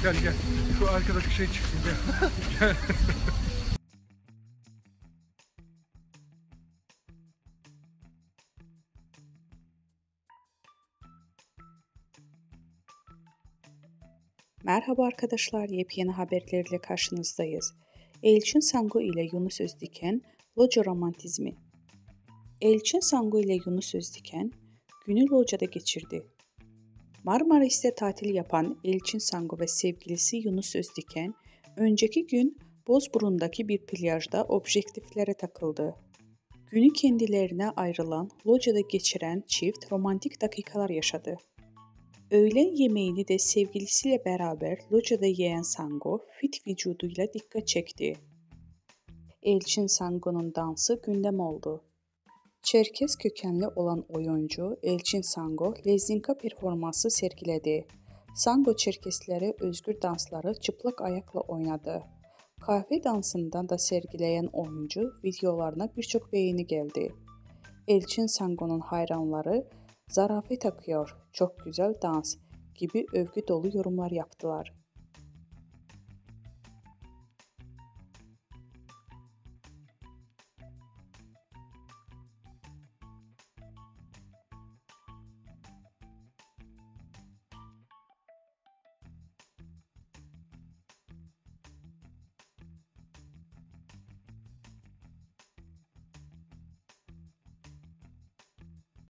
Gel gel. Şu arkadaki şey çıksın gel. Gel. Merhaba arkadaşlar, yepyeni haberlerle karşınızdayız. Elçin Sangu ile Yunus Özdiken, Loca romantizmi. Elçin Sangu ile Yunus Özdiken, günü Loca'da geçirdi. Marmaris'te tatil yapan Elçin Sangu ve sevgilisi Yunus Özdiken, önceki gün Bozburun'daki bir plajda objektiflere takıldı. Günü kendilerine ayrılan Loca'da geçiren çift romantik dakikalar yaşadı. Öğlen yemeğini de sevgilisiyle beraber locada yiyen Sango, fit vücuduyla dikkat çekti. Elçin Sango'nun dansı gündem oldu. Çerkez kökenli olan oyuncu Elçin Sango, lezinka performansı sergiledi. Sango Çerkeslere özgür dansları çıplak ayakla oynadı. Kahve dansından da sergileyen oyuncu videolarına birçok beğeni geldi. Elçin Sango'nun hayranları "Zarafet akıyor, çok güzel dans" gibi övgü dolu yorumlar yaptılar.